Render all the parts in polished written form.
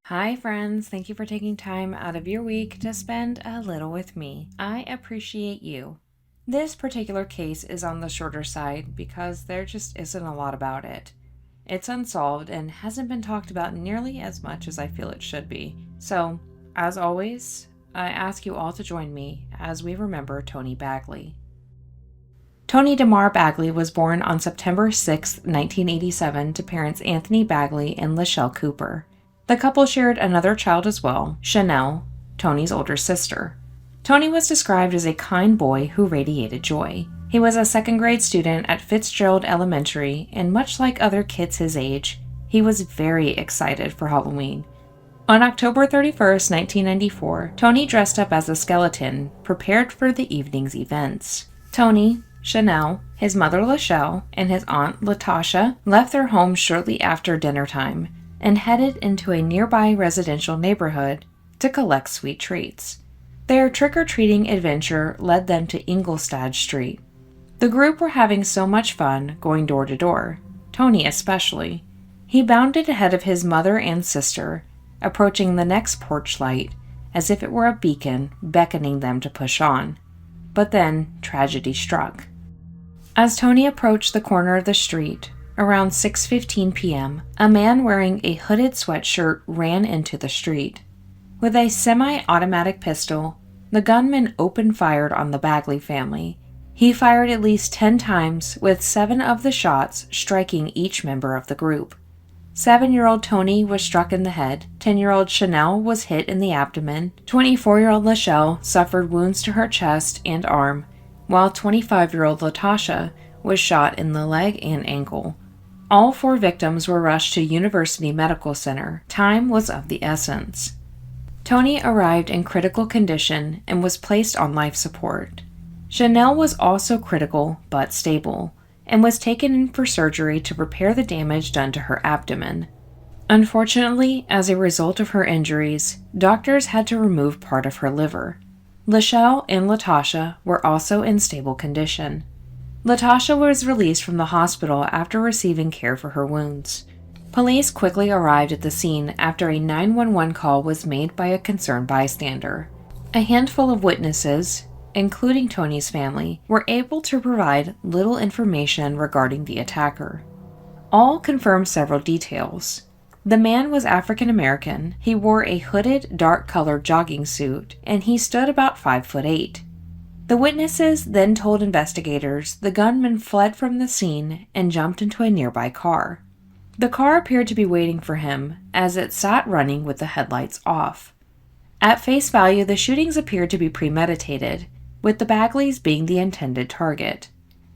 Hi, friends. Thank you for taking time out of your week to spend a little with me. I appreciate you. This particular case is on the shorter side because there just isn't a lot about it. It's unsolved and hasn't been talked about nearly as much as I feel it should be. So, as always, I ask you all to join me as we remember Tony Bagley. Tony DeMar Bagley was born on September 6, 1987, to parents Anthony Bagley and Lachelle Cooper. The couple shared another child as well, Chanel, Tony's older sister. Tony was described as a kind boy who radiated joy. He was a second-grade student at Fitzgerald Elementary, and much like other kids his age, he was very excited for Halloween. On October 31st, 1994, Tony dressed up as a skeleton, prepared for the evening's events. Tony, Chanel, his mother Lachelle, and his aunt Latasha left their home shortly after dinner time and headed into a nearby residential neighborhood to collect sweet treats. Their trick-or-treating adventure led them to Ingolstadt Street. The group were having so much fun going door to door, Tony especially. He bounded ahead of his mother and sister, approaching the next porch light as if it were a beacon beckoning them to push on. But then tragedy struck. As Tony approached the corner of the street, around 6:15 p.m., a man wearing a hooded sweatshirt ran into the street. With a semi-automatic pistol, the gunman open-fired on the Bagley family. He fired at least 10 times, with 7 of the shots striking each member of the group. 7-year-old Tony was struck in the head, 10-year-old Chanel was hit in the abdomen, 24-year-old Lachelle suffered wounds to her chest and arm, while 25-year-old Latasha was shot in the leg and ankle. All 4 victims were rushed to University Medical Center. Time was of the essence. Tony arrived in critical condition and was placed on life support. Chanel was also critical but stable, and was taken in for surgery to repair the damage done to her abdomen. Unfortunately, as a result of her injuries, doctors had to remove part of her liver. Lachelle and Latasha were also in stable condition. Latasha was released from the hospital after receiving care for her wounds. Police quickly arrived at the scene after a 911 call was made by a concerned bystander. A handful of witnesses, including Tony's family, were able to provide little information regarding the attacker. All confirmed several details. The man was African American, he wore a hooded, dark-colored jogging suit, and he stood about 5'8". The witnesses then told investigators the gunman fled from the scene and jumped into a nearby car. The car appeared to be waiting for him, as it sat running with the headlights off. At face value, the shootings appeared to be premeditated, with the Bagleys being the intended target.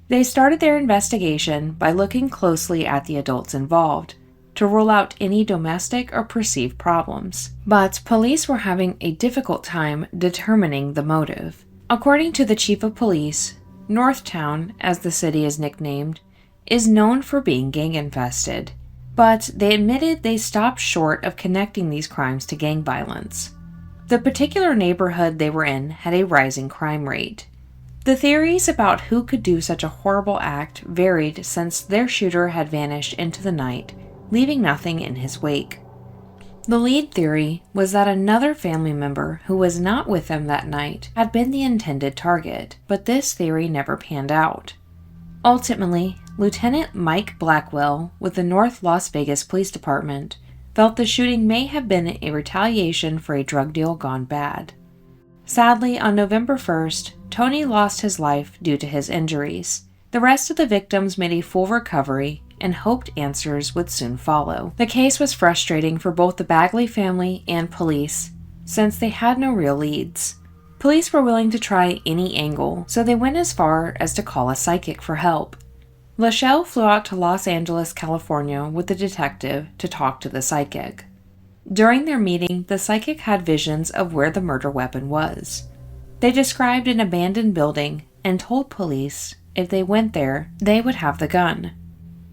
They started their investigation by looking closely at the adults involved, to rule out any domestic or perceived problems. But police were having a difficult time determining the motive. According to the chief of police, Northtown, as the city is nicknamed, is known for being gang-infested, but they admitted they stopped short of connecting these crimes to gang violence. The particular neighborhood they were in had a rising crime rate. The theories about who could do such a horrible act varied since their shooter had vanished into the night, leaving nothing in his wake. The lead theory was that another family member who was not with them that night had been the intended target, but this theory never panned out. Ultimately, Lieutenant Mike Blackwell with the North Las Vegas Police Department felt the shooting may have been a retaliation for a drug deal gone bad. Sadly, on November 1st, Tony lost his life due to his injuries. The rest of the victims made a full recovery and hoped answers would soon follow. The case was frustrating for both the Bagley family and police, since they had no real leads. Police were willing to try any angle, so they went as far as to call a psychic for help. Lachelle flew out to Los Angeles, California with the detective to talk to the psychic. During their meeting, the psychic had visions of where the murder weapon was. They described an abandoned building and told police if they went there, they would have the gun.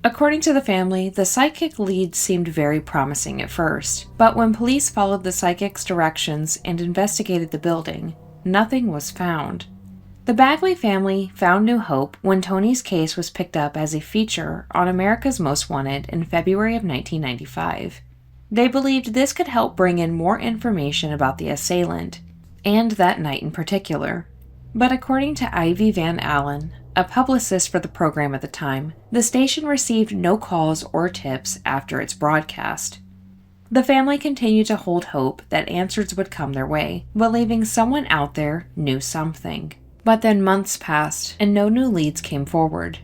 According to the family, the psychic lead seemed very promising at first, but when police followed the psychic's directions and investigated the building, nothing was found. The Bagley family found new hope when Tony's case was picked up as a feature on America's Most Wanted in February of 1995. They believed this could help bring in more information about the assailant, and that night in particular. But according to Ivy Van Allen, a publicist for the program at the time, the station received no calls or tips after its broadcast. The family continued to hold hope that answers would come their way, believing someone out there knew something. But then months passed, and no new leads came forward.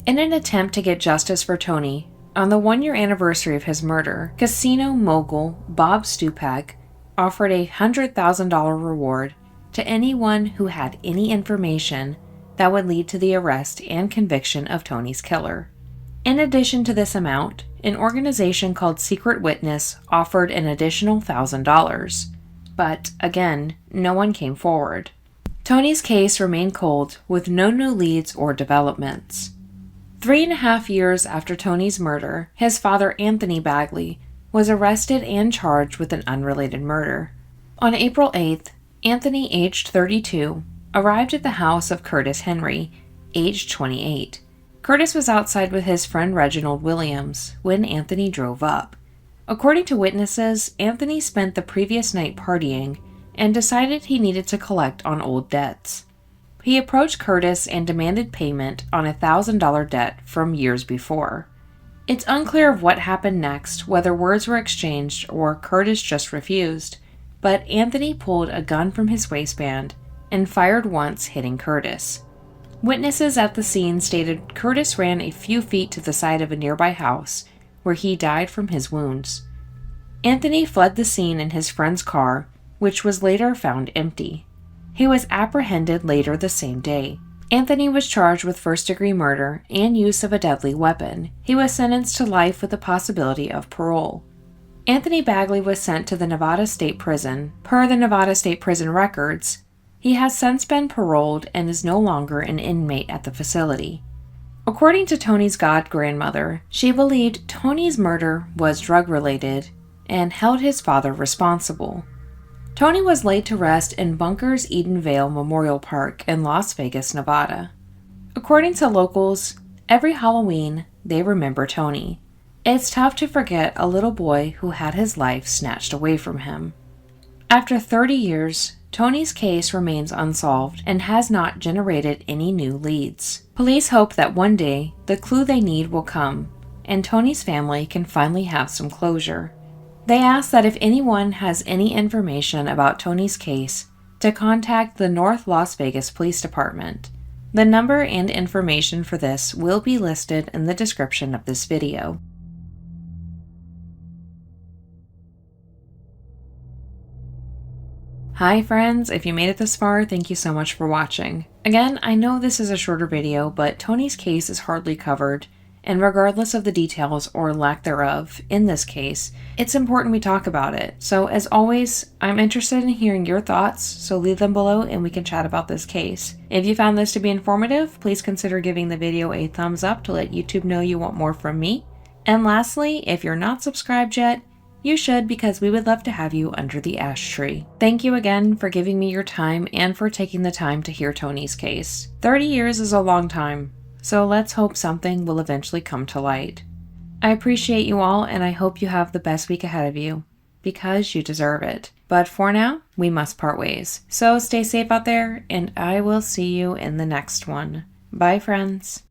In an attempt to get justice for Tony, on the 1-year anniversary of his murder, casino mogul Bob Stupak offered a $100,000 reward to anyone who had any information that would lead to the arrest and conviction of Tony's killer. In addition to this amount, an organization called Secret Witness offered an additional $1,000. But, again, no one came forward. Tony's case remained cold, with no new leads or developments. 3.5 years after Tony's murder, his father, Anthony Bagley, was arrested and charged with an unrelated murder. On April 8th, Anthony, aged 32, arrived at the house of Curtis Henry, aged 28. Curtis was outside with his friend Reginald Williams when Anthony drove up. According to witnesses, Anthony spent the previous night partying and decided he needed to collect on old debts. He approached Curtis and demanded payment on a $1,000 debt from years before. It's unclear of what happened next, whether words were exchanged or Curtis just refused, but Anthony pulled a gun from his waistband and fired once, hitting Curtis. Witnesses at the scene stated Curtis ran a few feet to the side of a nearby house, where he died from his wounds. Anthony fled the scene in his friend's car, which was later found empty. He was apprehended later the same day. Anthony was charged with first-degree murder and use of a deadly weapon. He was sentenced to life with the possibility of parole. Anthony Bagley was sent to the Nevada State Prison. Per the Nevada State Prison records, he has since been paroled and is no longer an inmate at the facility. According to Tony's god-grandmother, she believed Tony's murder was drug-related and held his father responsible. Tony was laid to rest in Bunkers Eden Vale Memorial Park in Las Vegas, Nevada. According to locals, every Halloween, they remember Tony. It's tough to forget a little boy who had his life snatched away from him. After 30 years, Tony's case remains unsolved and has not generated any new leads. Police hope that one day, the clue they need will come, and Tony's family can finally have some closure. They ask that if anyone has any information about Tony's case, to contact the North Las Vegas Police Department. The number and information for this will be listed in the description of this video. Hi friends, if you made it this far, thank you so much for watching. Again, I know this is a shorter video, but Tony's case is hardly covered, and regardless of the details or lack thereof in this case, it's important we talk about it. So as always, I'm interested in hearing your thoughts, so leave them below and we can chat about this case. If you found this to be informative, please consider giving the video a thumbs up to let YouTube know you want more from me. And lastly, if you're not subscribed yet, you should, because we would love to have you under the ash tree. Thank you again for giving me your time and for taking the time to hear Tony's case. 30 years is a long time, so let's hope something will eventually come to light. I appreciate you all, and I hope you have the best week ahead of you, because you deserve it. But for now, we must part ways. So stay safe out there, and I will see you in the next one. Bye, friends.